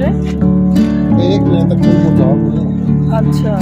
है? 1 महीने तक कोई मुझाव नहीं है। अच्छा।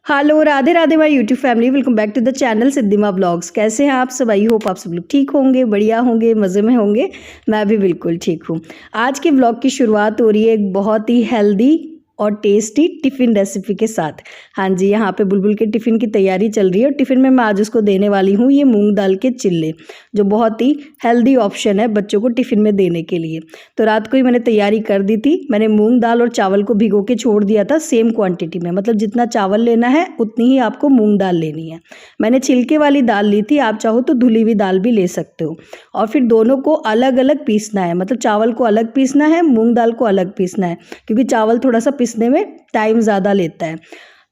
Hello, Radhe Radhe my YouTube family, welcome back to the channel Siddhima blogs. कैसे हैं आप सब? आई होप आप सब लोग ठीक होंगे, बढ़िया होंगे, मज़े में होंगे। मैं भी बिल्कुल ठीक हूँ। आज के ब्लॉग की शुरुआत हो रही है एक बहुत ही हेल्दी और टेस्टी टिफ़िन रेसिपी के साथ। हाँ जी, यहाँ पे बुलबुल के टिफ़िन की तैयारी चल रही है और टिफ़िन में मैं आज उसको देने वाली हूँ ये मूंग दाल के चिल्ले, जो बहुत ही हेल्दी ऑप्शन है बच्चों को टिफ़िन में देने के लिए। तो रात को ही मैंने तैयारी कर दी थी। मैंने मूंग दाल और चावल को भिगो के छोड़ दिया था सेम क्वांटिटी में, मतलब जितना चावल लेना है उतनी ही आपको मूंग दाल लेनी है। मैंने छिलके वाली दाल ली थी, आप चाहो तो धुली हुई दाल भी ले सकते हो। और फिर दोनों को अलग अलग पीसना है, मतलब चावल को अलग पीसना है, मूंग दाल को अलग पीसना है, क्योंकि चावल थोड़ा सा पीसने में टाइम ज़्यादा लेता है।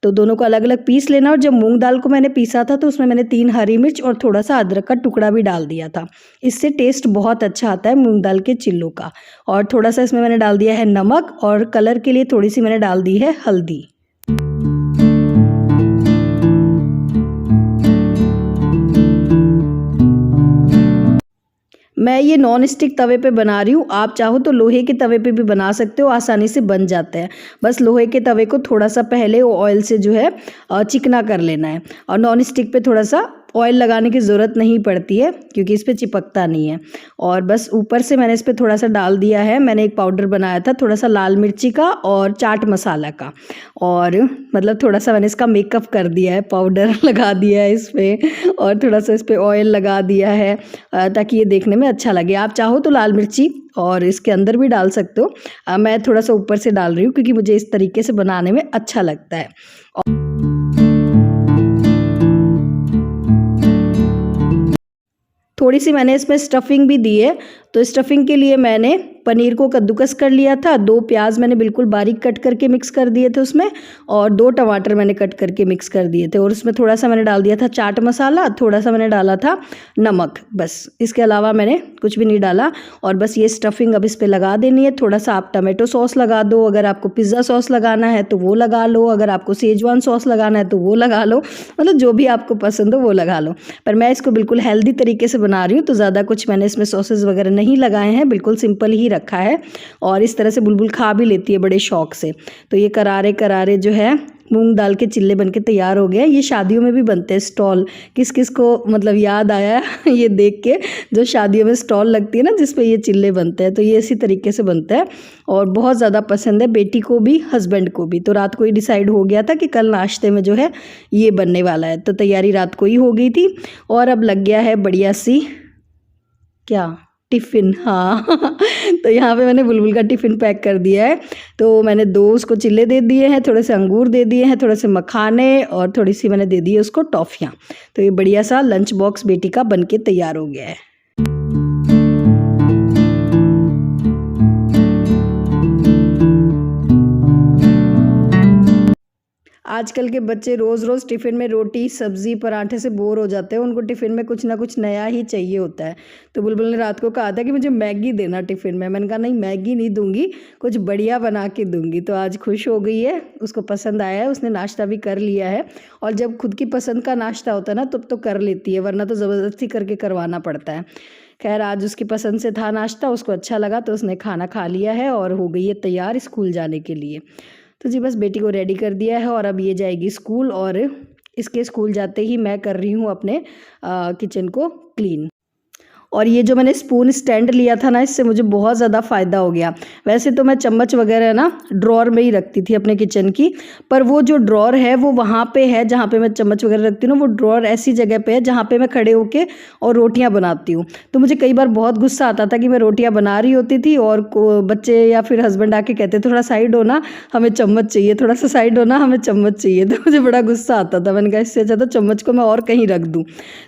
तो दोनों को अलग अलग पीस लेना। और जब मूंग दाल को मैंने पीसा था तो उसमें मैंने 3 हरी मिर्च और थोड़ा सा अदरक का टुकड़ा भी डाल दिया था। इससे टेस्ट बहुत अच्छा आता है मूंग दाल के चिल्लों का। और थोड़ा सा इसमें मैंने डाल दिया है नमक, और कलर के लिए थोड़ी सी मैंने डाल दी है हल्दी। मैं ये नॉन स्टिक तवे पे बना रही हूँ, आप चाहो तो लोहे के तवे पे भी बना सकते हो, आसानी से बन जाता है। बस लोहे के तवे को थोड़ा सा पहले ऑयल से जो है चिकना कर लेना है। और नॉन स्टिक पे थोड़ा सा ऑयल लगाने की ज़रूरत नहीं पड़ती है, क्योंकि इस पर चिपकता नहीं है। और बस ऊपर से मैंने इस पर थोड़ा सा डाल दिया है, मैंने एक पाउडर बनाया था थोड़ा सा लाल मिर्ची का और चाट मसाला का। और मतलब थोड़ा सा मैंने इसका मेकअप कर दिया है, पाउडर लगा दिया है इस पर, और थोड़ा सा इस पर ऑयल लगा दिया है ताकि ये देखने में अच्छा लगे। आप चाहो तो लाल मिर्ची और इसके अंदर भी डाल सकते हो। मैं थोड़ा सा ऊपर से डाल रही हूँ क्योंकि मुझे इस तरीके से बनाने में अच्छा लगता है। थोड़ी सी मैंने इसमें स्टफिंग भी दी है, तो स्टफिंग के लिए मैंने पनीर को कद्दूकस कर लिया था, 2 प्याज मैंने बिल्कुल बारीक कट करके मिक्स कर दिए थे उसमें, और 2 टमाटर मैंने कट करके मिक्स कर दिए थे। और उसमें थोड़ा सा मैंने डाल दिया था चाट मसाला, थोड़ा सा मैंने डाला था नमक, बस इसके अलावा मैंने कुछ भी नहीं डाला। और बस ये स्टफिंग अब इस पर लगा देनी है। थोड़ा सा आप टमाटो सॉस लगा दो, अगर आपको पिज़्ज़ा सॉस लगाना है तो वो लगा लो, अगर आपको सेजवान सॉस लगाना है तो वो लगा लो, मतलब जो भी आपको पसंद हो वो लगा लो। पर मैं इसको बिल्कुल हेल्दी तरीके से बना रही हूँ, तो ज़्यादा कुछ मैंने इसमें सॉसेस वगैरह नहीं लगाए हैं, बिल्कुल सिंपल ही रखा है। और इस तरह से बुलबुल खा भी लेती है बड़े शौक से। तो ये करारे करारे जो है मूंग दाल के चिल्ले बनके तैयार हो गए। ये शादियों में भी बनते हैं स्टॉल। किस किस को मतलब याद आया ये देख के, जो शादियों में स्टॉल लगती है ना जिस पे ये चिल्ले बनते हैं, तो ये इसी तरीके से बनता है। और बहुत ज़्यादा पसंद है बेटी को भी, हस्बैंड को भी। तो रात को ही डिसाइड हो गया था कि कल नाश्ते में जो है ये बनने वाला है, तो तैयारी रात को ही हो गई थी। और अब लग गया है बढ़िया सी क्या टिफ़िन, हाँ तो यहाँ पे मैंने बुलबुल का टिफ़िन पैक कर दिया है। तो मैंने 2 उसको चिल्ले दे दिए हैं, थोड़े से अंगूर दे दिए हैं, थोड़े से मखाने, और थोड़ी सी मैंने दे दी है उसको टॉफ़ियाँ। तो ये बढ़िया सा लंच बॉक्स बेटी का बनके तैयार हो गया है। आजकल के बच्चे रोज़ रोज़ टिफ़िन में रोटी सब्ज़ी पराठे से बोर हो जाते हैं, उनको टिफ़िन में कुछ ना कुछ नया ही चाहिए होता है। तो बुलबुल ने रात को कहा था कि मुझे मैगी देना टिफ़िन में। मैंने कहा नहीं, मैगी नहीं दूंगी, कुछ बढ़िया बना के दूंगी। तो आज खुश हो गई है, उसको पसंद आया है, उसने नाश्ता भी कर लिया है। और जब खुद की पसंद का नाश्ता होता है ना तब तो कर लेती है, वरना तो ज़बरदस्ती करके करवाना पड़ता है। खैर आज उसकी पसंद से था नाश्ता, उसको अच्छा लगा तो उसने खाना खा लिया है और हो गई है तैयार स्कूल जाने के लिए। तो जी बस बेटी को रेडी कर दिया है और अब ये जाएगी स्कूल। और इसके स्कूल जाते ही मैं कर रही हूँ अपने किचन को क्लीन। और ये जो मैंने स्पून स्टैंड लिया था ना, इससे मुझे बहुत ज़्यादा फ़ायदा हो गया। वैसे तो मैं चम्मच वगैरह ना ड्रॉर में ही रखती थी अपने किचन की, पर वो जो ड्रॉर है वो वहाँ पे है जहाँ पे मैं चम्मच वगैरह रखती हूँ ना, वो ड्रॉर ऐसी जगह पे है जहाँ पे मैं खड़े होके और रोटियाँ बनाती हूँ। तो मुझे कई बार बहुत गुस्सा आता था कि मैं रोटियाँ बना रही होती थी और बच्चे या फिर हस्बैंड आके कहते थोड़ा साइड हो ना, हमें चम्मच चाहिए, थोड़ा सा साइड हो ना, हमें चम्मच चाहिए। तो मुझे बड़ा गुस्सा आता था। मैंने कहा इससे अच्छा तो चम्मच को मैं और कहीं रख दूँ।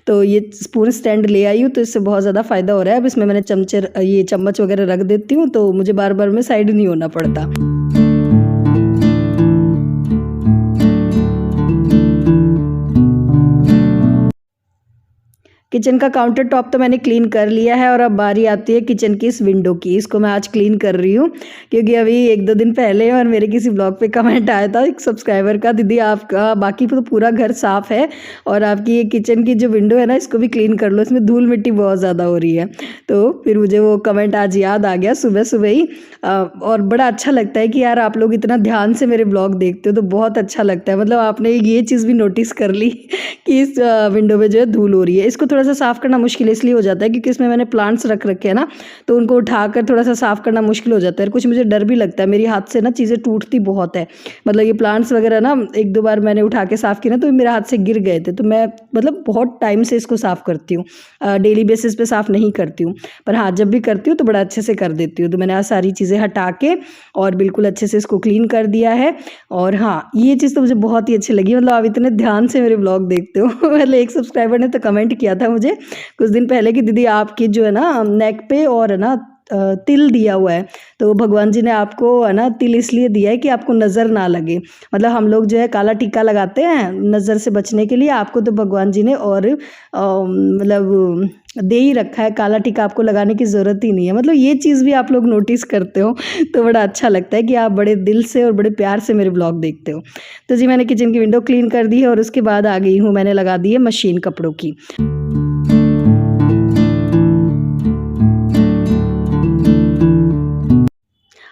तो ये स्पून स्टैंड ले आई हूँ, तो इससे बहुत ज़्यादा फ़ायदा हो रहा है। अब इसमें मैंने ये चम्मच वगैरह रख देती हूँ, तो मुझे बार बार में साइड नहीं होना पड़ता। किचन का काउंटर टॉप तो मैंने क्लीन कर लिया है और अब बारी आती है किचन की इस विंडो की। इसको मैं आज क्लीन कर रही हूँ क्योंकि अभी 1-2 दिन पहले और मेरे किसी ब्लॉग पे कमेंट आया था एक सब्सक्राइबर का, दीदी आपका बाकी तो पूरा घर साफ़ है और आपकी ये किचन की जो विंडो है ना इसको भी क्लीन कर लो, इसमें धूल मिट्टी बहुत ज़्यादा हो रही है। तो फिर मुझे वो कमेंट आज याद आ गया सुबह सुबह ही। और बड़ा अच्छा लगता है कि यार आप लोग इतना ध्यान से मेरे ब्लॉग देखते हो तो बहुत अच्छा लगता है। मतलब आपने ये चीज़ भी नोटिस कर ली कि इस विंडो में जो है धूल हो रही है। इसको थोड़ा सा साफ़ करना मुश्किल इसलिए हो जाता है क्योंकि इसमें मैंने प्लांट्स रख रखे हैं ना, तो उनको उठाकर थोड़ा सा साफ़ करना मुश्किल हो जाता है। कुछ मुझे डर भी लगता है, मेरी हाथ से ना चीज़ें टूटती बहुत है। मतलब ये प्लांट्स वगैरह ना 1-2 बार मैंने उठा के साफ़ किया ना तो मेरे हाथ से गिर गए थे। तो मैं मतलब बहुत टाइम से इसको साफ़ करती हूँ, डेली बेसिस पे साफ़ नहीं करती हूँ, पर हाँ जब भी करती हूँ तो बड़ा अच्छे से कर देती हूँ। तो मैंने आज सारी चीज़ें हटा के और बिल्कुल अच्छे से इसको क्लीन कर दिया है। और हाँ ये चीज़ तो मुझे बहुत ही अच्छी लगी, मतलब आप इतने ध्यान से मेरे ब्लॉग देखते हो। मतलब एक सब्सक्राइबर ने तो कमेंट किया था मुझे कुछ दिन पहले कि दीदी आपकी जो है ना नेक पे और है ना तिल दिया हुआ है, तो भगवान जी ने आपको है ना तिल इसलिए दिया है कि आपको नज़र ना लगे। मतलब हम लोग जो है काला टीका लगाते हैं नज़र से बचने के लिए, आपको तो भगवान जी ने और मतलब दे ही रखा है, काला टीका आपको लगाने की ज़रूरत ही नहीं है। मतलब ये चीज़ भी आप लोग नोटिस करते हो तो बड़ा अच्छा लगता है कि आप बड़े दिल से और बड़े प्यार से मेरे ब्लॉग देखते हो। तो जी मैंने किचन की विंडो क्लीन कर दी है और उसके बाद आ गई हूँ, मैंने लगा दी है मशीन कपड़ों की।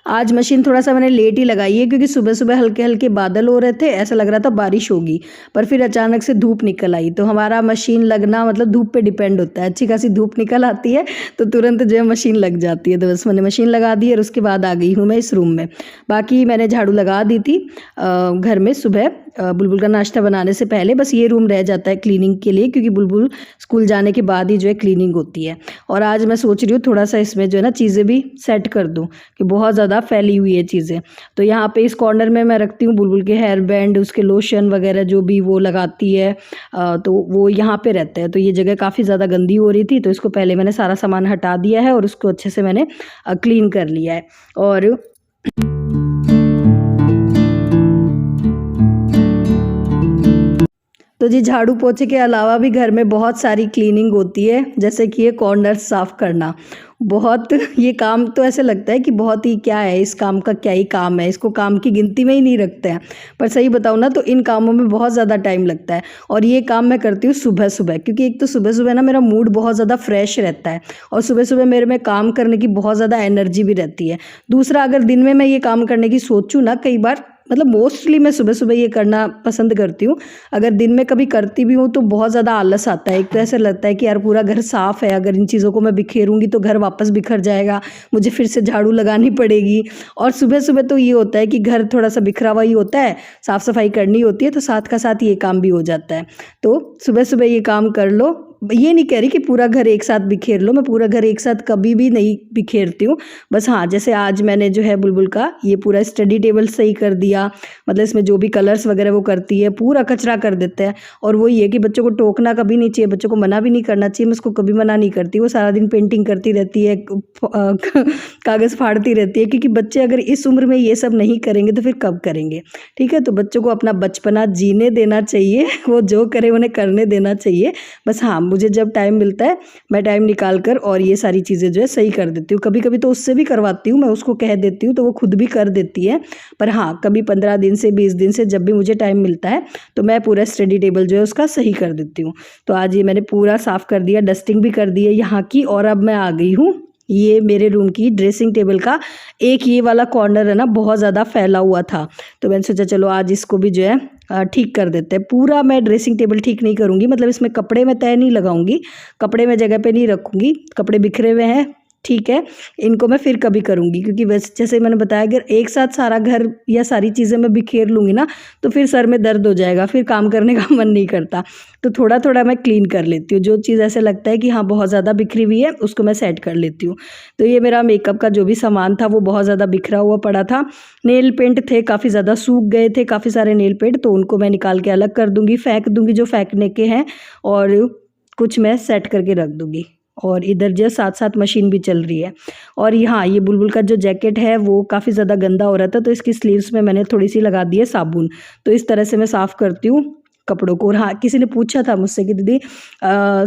आज मशीन थोड़ा सा मैंने लेट ही लगाई है क्योंकि सुबह सुबह हल्के हल्के बादल हो रहे थे, ऐसा लग रहा था बारिश होगी, पर फिर अचानक से धूप निकल आई। तो हमारा मशीन लगना मतलब धूप पे डिपेंड होता है, अच्छी खासी धूप निकल आती है तो तुरंत जो है मशीन लग जाती है। तो बस मैंने मशीन लगा दी और उसके बाद आ गई हूँ मैं इस रूम में। बाकी मैंने झाड़ू लगा दी थी घर में सुबह बुलबुल का नाश्ता बनाने से पहले, बस ये रूम रह जाता है क्लीनिंग के लिए क्योंकि बुलबुल स्कूल जाने के बाद ही जो है क्लीनिंग होती है। और आज मैं सोच रही हूँ थोड़ा सा इसमें जो है ना चीज़ें भी सेट कर दूँ कि बहुत ज़्यादा फैली हुई है चीज़ें। तो यहाँ पे इस कॉर्नर में मैं रखती हूँ बुलबुल के हेयर बैंड, उसके लोशन वगैरह जो भी वो लगाती है, तो वो यहाँ पे रहता है। तो ये जगह काफ़ी ज़्यादा गंदी हो रही थी तो इसको पहले मैंने सारा सामान हटा दिया है और उसको अच्छे से मैंने क्लीन कर लिया है। और तो जी झाड़ू पोछे के अलावा भी घर में बहुत सारी क्लीनिंग होती है, जैसे कि ये कॉर्नर साफ़ करना। बहुत ये काम तो ऐसे लगता है कि बहुत ही क्या है, इस काम का क्या ही काम है, इसको काम की गिनती में ही नहीं रखते हैं। पर सही बताऊँ ना तो इन कामों में बहुत ज़्यादा टाइम लगता है और ये काम मैं करती हूँ सुबह सुबह, क्योंकि एक तो सुबह सुबह ना मेरा मूड बहुत ज़्यादा फ्रेश रहता है और सुबह सुबह मेरे में काम करने की बहुत ज़्यादा एनर्जी भी रहती है। दूसरा अगर दिन में मैं ये काम करने की सोचूँ ना, कई बार मतलब मोस्टली मैं सुबह सुबह ये करना पसंद करती हूँ। अगर दिन में कभी करती भी हूँ तो बहुत ज़्यादा आलस आता है। एक तो ऐसा लगता है कि यार पूरा घर साफ़ है, अगर इन चीज़ों को मैं बिखेरूँगी तो घर वापस बिखर जाएगा, मुझे फिर से झाड़ू लगानी पड़ेगी। और सुबह सुबह तो ये होता है कि घर थोड़ा सा बिखरा हुआ ही होता है, साफ़ सफाई करनी होती है तो साथ का साथ ये काम भी हो जाता है। तो सुबह सुबह ये काम कर लो। ये नहीं कह रही कि पूरा घर एक साथ बिखेर लो, मैं पूरा घर एक साथ कभी भी नहीं बिखेरती हूँ। बस हाँ जैसे आज मैंने जो है बुलबुल का ये पूरा स्टडी टेबल सही कर दिया, मतलब इसमें जो भी कलर्स वगैरह वो करती है पूरा कचरा कर देते हैं। और वो ये कि बच्चों को टोकना कभी नहीं चाहिए, बच्चों को मना भी नहीं करना चाहिए, मैं उसको कभी मना नहीं करती। वो सारा दिन पेंटिंग करती रहती है, कागज़ फाड़ती रहती है, क्योंकि बच्चे अगर इस उम्र में ये सब नहीं करेंगे तो फिर कब करेंगे। ठीक है, तो बच्चों को अपना बचपना जीने देना चाहिए, वो जो करे उन्हें करने देना चाहिए। बस हाँ मुझे जब टाइम मिलता है मैं टाइम निकाल कर और ये सारी चीज़ें जो है सही कर देती हूँ। कभी कभी तो उससे भी करवाती हूँ, मैं उसको कह देती हूँ तो वो खुद भी कर देती है। पर हाँ कभी 15 दिन से 20 दिन से जब भी मुझे टाइम मिलता है तो मैं पूरा स्टडी टेबल जो है उसका सही कर देती हूँ। तो आज ये मैंने पूरा साफ़ कर दिया, डस्टिंग भी कर दी है यहाँ की। और अब मैं आ गई हूँ ये मेरे रूम की ड्रेसिंग टेबल का एक ये वाला कॉर्नर है ना बहुत ज़्यादा फैला हुआ था, तो मैंने सोचा चलो आज इसको भी जो है ठीक कर देते हैं। पूरा मैं ड्रेसिंग टेबल ठीक नहीं करूँगी, मतलब इसमें कपड़े मैं तय नहीं लगाऊंगी, कपड़े मैं जगह पे नहीं रखूँगी, कपड़े बिखरे हुए हैं ठीक है, इनको मैं फिर कभी करूँगी। क्योंकि वैसे जैसे मैंने बताया अगर एक साथ सारा घर या सारी चीज़ें मैं बिखेर लूँगी ना तो फिर सर में दर्द हो जाएगा, फिर काम करने का मन नहीं करता। तो थोड़ा थोड़ा मैं क्लीन कर लेती हूँ, जो चीज़ ऐसे लगता है कि हाँ बहुत ज़्यादा बिखरी हुई है उसको मैं सेट कर लेती हूँ। तो ये मेरा मेकअप का जो भी सामान था वो बहुत ज़्यादा बिखरा हुआ पड़ा था। नेल पेंट थे काफ़ी ज़्यादा सूख गए थे, काफ़ी सारे नेल पेंट, तो उनको मैं निकाल के अलग कर दूँगी, फेंक दूँगी जो फेंकने के हैं, और कुछ मैं सेट करके रख दूँगी। और इधर जो साथ साथ मशीन भी चल रही है। और यहाँ ये बुलबुल का जो जैकेट है वो काफ़ी ज़्यादा गंदा हो रहा था तो इसकी स्लीव्स में मैंने थोड़ी सी लगा दी है साबुन। तो इस तरह से मैं साफ़ करती हूँ कपड़ों को। और हाँ, किसी ने पूछा था मुझसे कि दीदी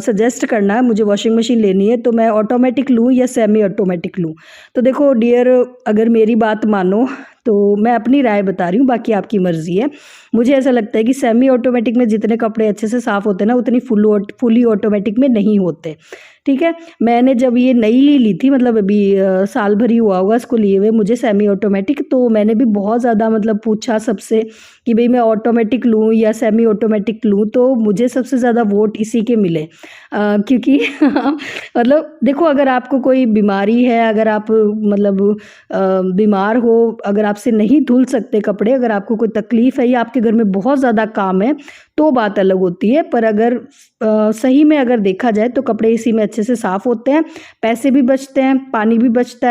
सजेस्ट करना है, मुझे वॉशिंग मशीन लेनी है तो मैं ऑटोमेटिक लूँ या सेमी ऑटोमेटिक लूँ। तो देखो डियर, अगर मेरी बात मानो तो मैं अपनी राय बता रही हूँ, बाकी आपकी मर्ज़ी है। मुझे ऐसा लगता है कि सेमी ऑटोमेटिक में जितने कपड़े अच्छे से साफ़ होते हैं ना, उतनी फुली ऑटोमेटिक में नहीं होते। ठीक है, मैंने जब ये नई ली थी, मतलब अभी साल भर ही हुआ होगा इसको लिए हुए मुझे सेमी ऑटोमेटिक, तो मैंने भी बहुत ज़्यादा मतलब पूछा सबसे कि भाई मैं ऑटोमेटिक लूँ या सेमी ऑटोमेटिक लूँ, तो मुझे सबसे ज़्यादा वोट इसी के मिले। क्योंकि मतलब देखो, अगर आपको कोई बीमारी है, अगर आप मतलब बीमार हो, अगर आपसे नहीं धुल सकते कपड़े, अगर आपको कोई तकलीफ़ है या आपके घर में बहुत ज़्यादा काम है, तो बात अलग होती है। पर अगर सही में अगर देखा जाए तो कपड़े इसी में अच्छे से साफ़ होते हैं, पैसे भी बचते हैं, पानी भी बचता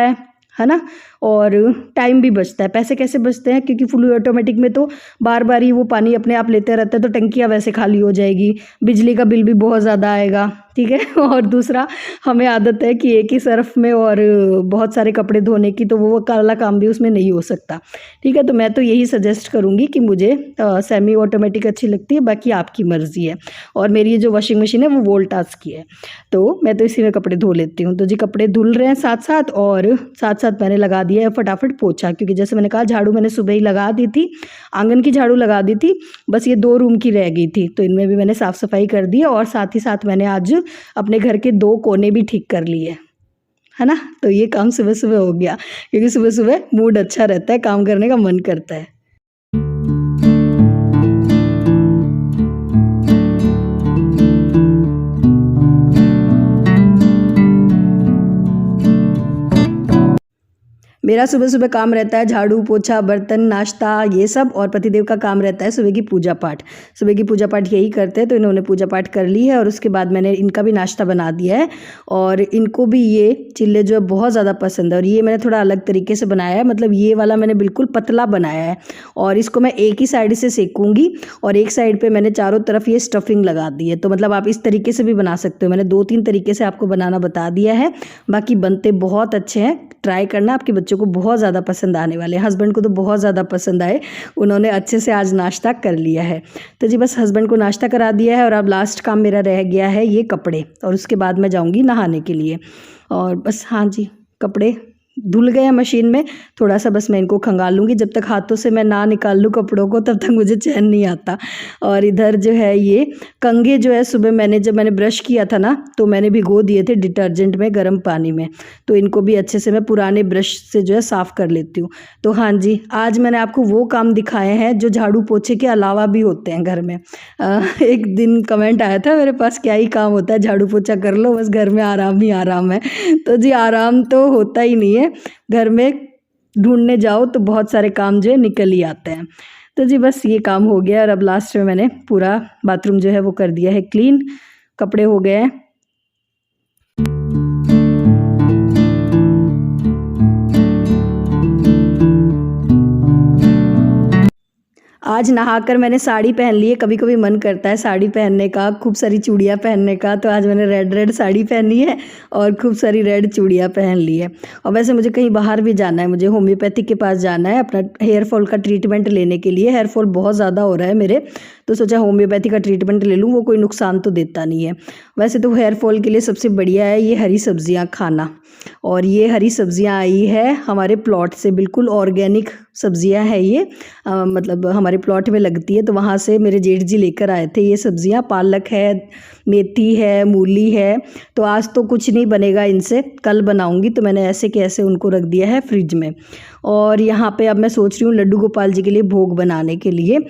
है ना, और टाइम भी बचता है। पैसे कैसे बचते हैं? क्योंकि फुल ऑटोमेटिक में तो बार बार ही वो पानी अपने आप लेते रहता है, तो टंकियाँ वैसे खाली हो जाएगी, बिजली का बिल भी बहुत ज़्यादा आएगा। ठीक है, और दूसरा, हमें आदत है कि एक ही सर्फ में और बहुत सारे कपड़े धोने की, तो वो काला काम भी उसमें नहीं हो सकता। ठीक है, तो मैं तो यही सजेस्ट करूँगी कि मुझे सेमी ऑटोमेटिक अच्छी लगती है, बाकी आपकी मर्ज़ी है। और मेरी ये जो वॉशिंग मशीन है वो वोल्टास की है, तो मैं तो इसी में कपड़े धो लेती हूँ। तो जी, कपड़े धुल रहे हैं साथ साथ, और साथ साथ मैंने लगा दिया है फटाफट पोछा, क्योंकि जैसे मैंने कहा झाड़ू मैंने सुबह ही लगा दी थी, आंगन की झाड़ू लगा दी थी, बस ये 2 रूम की रह गई थी, तो इनमें भी मैंने साफ़ सफाई कर दी। और साथ ही साथ मैंने आज अपने घर के 2 कोने भी ठीक कर लिए, है ना। तो ये काम सुबह सुबह हो गया, क्योंकि सुबह सुबह मूड अच्छा रहता है, काम करने का मन करता है। मेरा सुबह सुबह काम रहता है झाड़ू पोछा बर्तन नाश्ता ये सब, और पतिदेव का काम रहता है सुबह की पूजा पाठ। सुबह की पूजा पाठ यही करते हैं, तो इन्होंने पूजा पाठ कर ली है, और उसके बाद मैंने इनका भी नाश्ता बना दिया है। और इनको भी ये चिल्ले जो है बहुत ज़्यादा पसंद है, और ये मैंने थोड़ा अलग तरीके से बनाया है, मतलब ये वाला मैंने बिल्कुल पतला बनाया है, और इसको मैं एक ही साइड से सेकूँगी, और एक साइड पर मैंने चारों तरफ ये स्टफिंग लगा दी है। तो मतलब आप इस तरीके से भी बना सकते हो, मैंने 2-3 तरीके से आपको बनाना बता दिया है, बाकी बनते बहुत अच्छे हैं। ट्राई करना, आपके बच्चों को बहुत ज़्यादा पसंद आने वाले हैं। हस्बैंड को तो बहुत ज़्यादा पसंद आए, उन्होंने अच्छे से आज नाश्ता कर लिया है। तो जी बस हस्बैंड को नाश्ता करा दिया है, और अब लास्ट काम मेरा रह गया है ये कपड़े, और उसके बाद मैं जाऊँगी नहाने के लिए। और बस हाँ जी, कपड़े धुल गए हैं मशीन में, थोड़ा सा बस मैं इनको खंगाल लूँगी। जब तक हाथों से मैं ना निकाल लूँ कपड़ों को, तब तक मुझे चैन नहीं आता। और इधर जो है ये कंघे जो है, सुबह जब मैंने ब्रश किया था ना, तो मैंने भिगो दिए थे डिटर्जेंट में गर्म पानी में, तो इनको भी अच्छे से मैं पुराने ब्रश से जो है साफ़ कर लेती हूँ। तो हाँ जी, आज मैंने आपको वो काम दिखाए हैं जो झाड़ू पोछे के अलावा भी होते हैं घर में। एक दिन कमेंट आया था मेरे पास, क्या ही काम होता है, झाड़ू पोछा कर लो बस, घर में आराम ही आराम है। तो जी आराम तो होता ही नहीं है, घर में ढूंढने जाओ तो बहुत सारे काम जो है निकल ही आते हैं। तो जी बस ये काम हो गया, और अब लास्ट में मैंने पूरा बाथरूम जो है वो कर दिया है क्लीन, कपड़े हो गए हैं। आज नहाकर मैंने साड़ी पहन ली है, कभी कभी मन करता है साड़ी पहनने का, खूब सारी चूड़ियाँ पहनने का, तो आज मैंने रेड साड़ी पहनी है और खूब सारी रेड चूड़ियाँ पहन ली है। और वैसे मुझे कहीं बाहर भी जाना है, मुझे होम्योपैथिक के पास जाना है अपना हेयर फॉल का ट्रीटमेंट लेने के लिए। हेयर फॉल बहुत ज़्यादा हो रहा है मेरे, तो सोचा होम्योपैथी का ट्रीटमेंट ले लूँ, वो कोई नुकसान तो देता नहीं है। वैसे तो हेयर फॉल के लिए सबसे बढ़िया है ये हरी सब्जियाँ खाना, और ये हरी सब्जियाँ आई है हमारे प्लॉट से, बिल्कुल ऑर्गेनिक सब्जियाँ है ये, मतलब हमारे प्लॉट में लगती है, तो वहाँ से मेरे जेठ जी लेकर आए थे ये सब्जियाँ। पालक है, मेथी है, मूली है, तो आज तो कुछ नहीं बनेगा इनसे, कल बनाऊंगी। तो मैंने ऐसे के ऐसे उनको रख दिया है फ्रिज में। और यहाँ पे अब मैं सोच रही हूँ लड्डू गोपाल जी के लिए भोग बनाने के लिए,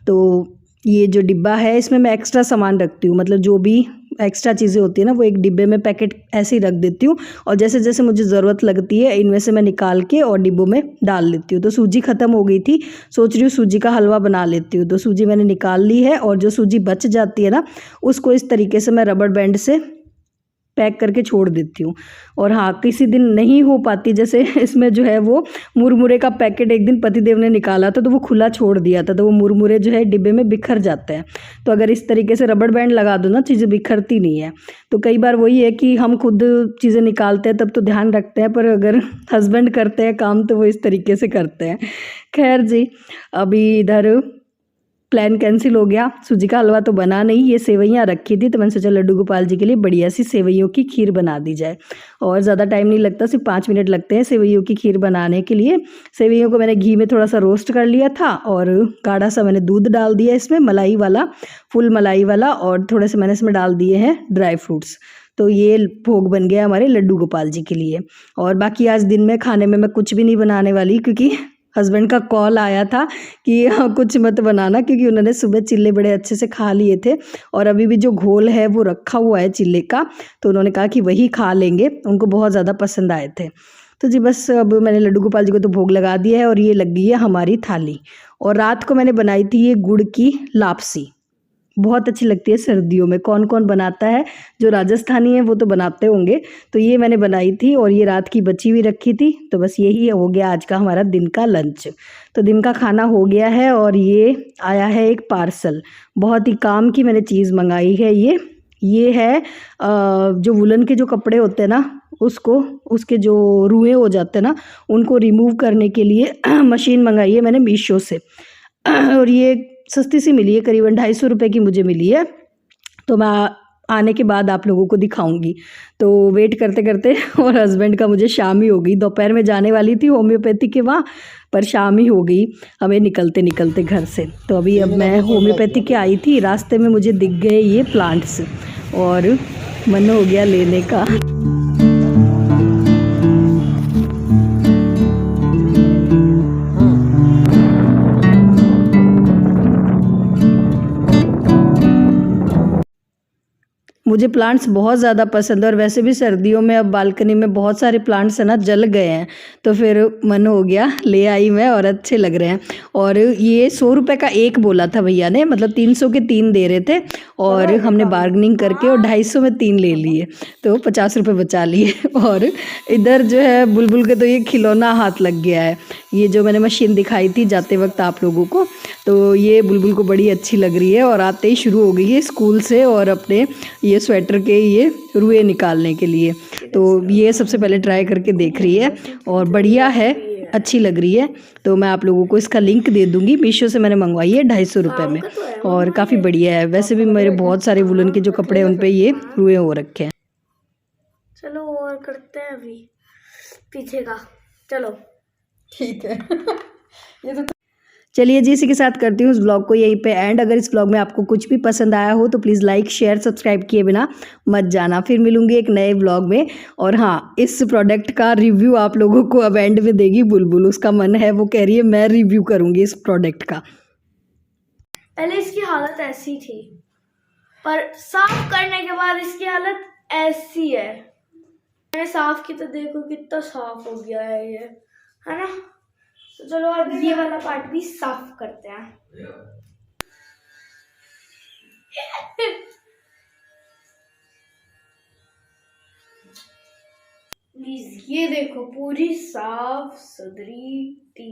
तो ये जो डिब्बा है इसमें मैं एक्स्ट्रा सामान रखती हूँ, मतलब जो भी एक्स्ट्रा चीज़ें होती है ना, वो एक डिब्बे में पैकेट ऐसे ही रख देती हूँ, और जैसे जैसे मुझे ज़रूरत लगती है इनमें से मैं निकाल के और डिब्बों में डाल लेती हूँ। तो सूजी ख़त्म हो गई थी, सोच रही हूँ सूजी का हलवा बना लेती हूँ। तो सूजी मैंने निकाल ली है, और जो सूजी बच जाती है ना, उसको इस तरीके से मैं रबड़ बैंड से पैक करके छोड़ देती हूँ। और हाँ, किसी दिन नहीं हो पाती, जैसे इसमें जो है वो मुरमुरे का पैकेट एक दिन पतिदेव ने निकाला था, तो वो खुला छोड़ दिया था, तो वो मुरमुरे जो है डिब्बे में बिखर जाते हैं। तो अगर इस तरीके से रबड़ बैंड लगा दो ना, चीज़ें बिखरती नहीं है। तो कई बार वही है कि हम खुद चीज़ें निकालते हैं तब तो ध्यान रखते हैं, पर अगर हस्बैंड करते हैं काम तो वो इस तरीके से करते हैं। खैर जी, अभी इधर प्लान कैंसिल हो गया। सूजी का हलवा तो बना नहीं, ये सेवइयाँ रखी थी तो मैंने सोचा लड्डू गोपाल जी के लिए बढ़िया सी सेवइयों की खीर बना दी जाए। और ज़्यादा टाइम नहीं लगता, सिर्फ 5 मिनट लगते हैं सेवइयों की खीर बनाने के लिए। सेवइयों को मैंने घी में थोड़ा सा रोस्ट कर लिया था और गाढ़ा सा मैंने दूध डाल दिया इसमें, मलाई वाला, फुल मलाई वाला, और थोड़े से मैंने इसमें डाल दिए हैं ड्राई फ्रूट्स। तो ये भोग बन गया हमारे लड्डू गोपाल जी के लिए। और बाकी आज दिन में खाने में मैं कुछ भी नहीं बनाने वाली, क्योंकि हस्बैंड का कॉल आया था कि कुछ मत बनाना, क्योंकि उन्होंने सुबह चिल्ले बड़े अच्छे से खा लिए थे और अभी भी जो घोल है वो रखा हुआ है चिल्ले का, तो उन्होंने कहा कि वही खा लेंगे, उनको बहुत ज़्यादा पसंद आए थे। तो जी बस अब मैंने लड्डू गोपाल जी को तो भोग लगा दिया है और ये लग गई है हमारी थाली। और रात को मैंने बनाई थी ये गुड़ की लापसी, बहुत अच्छी लगती है सर्दियों में। कौन कौन बनाता है, जो राजस्थानी है वो तो बनाते होंगे। तो ये मैंने बनाई थी और ये रात की बची हुई रखी थी। तो बस यही हो गया आज का हमारा दिन का लंच। तो दिन का खाना हो गया है और ये आया है एक पार्सल, बहुत ही काम की मैंने चीज़ मंगाई है। ये है जो वुलन के जो कपड़े होते हैं ना, उसके जो रुएँ हो जाते हैं ना, उनको रिमूव करने के लिए मशीन मंगाई है मैंने मीशो से। और ये सस्ती सी मिली है, करीबन 250 रुपये की मुझे मिली है। तो मैं आने के बाद आप लोगों को दिखाऊंगी। तो वेट करते करते और हस्बैंड का मुझे शाम ही हो गई। दोपहर में जाने वाली थी होम्योपैथी के वहाँ, पर शाम ही हो गई हमें निकलते निकलते घर से। तो अभी अब मैं होम्योपैथी के आई थी, रास्ते में मुझे दिख गए ये प्लांट्स और मन हो गया लेने का। मुझे प्लांट्स बहुत ज़्यादा पसंद है और वैसे भी सर्दियों में अब बालकनी में बहुत सारे प्लांट्स है ना जल गए हैं, तो फिर मन हो गया, ले आई मैं और अच्छे लग रहे हैं। और ये 100 रुपये का एक बोला था भैया ने, मतलब 300 के 3 दे रहे थे और हमने बार्गनिंग करके और 250 में 3 ले लिए, तो 50 रुपये बचा लिए। और इधर जो है बुलबुल के तो ये खिलौना हाथ लग गया है। ये जो मैंने मशीन दिखाई थी जाते वक्त आप लोगों को, तो ये बुलबुल को बड़ी अच्छी लग रही है और आते ही शुरू हो गई है स्कूल से और अपने ये स्वेटर के ये रुए निकालने के लिए। तो ये सबसे पहले ट्राई करके देख रही है और बढ़िया है, अच्छी लग रही है। तो मैं आप लोगों को इसका लिंक दे दूंगी। मीशो से मैंने मंगवाई है 250 रुपये में और काफ़ी बढ़िया है। वैसे भी मेरे बहुत सारे वुलन के जो कपड़े हैं उन पे ये रुए हो रखे हैं। चलो और करते हैं अभी पीछे का, चलो ठीक है। ये तो चलिए जी, इसी के साथ करती हूँ इस ब्लॉग को यहीं पे एंड। अगर इस ब्लॉग में आपको कुछ भी पसंद आया हो तो प्लीज़ लाइक शेयर सब्सक्राइब किए बिना मत जाना। फिर मिलूंगी एक नए ब्लॉग में। और हाँ, इस प्रोडक्ट का रिव्यू आप लोगों को अब एंड में देगी बुलबुल, उसका मन है, वो कह रही है मैं रिव्यू करूँगी इस प्रोडक्ट का। पहले इसकी हालत ऐसी थी, पर साफ करने के बाद इसकी हालत ऐसी है। मैंने साफ की तो देखो कितना साफ हो गया है ये, है ना। तो चलो अब ये वाला पार्ट भी साफ करते हैं। प्लीज ये देखो पूरी साफ सुथरी टी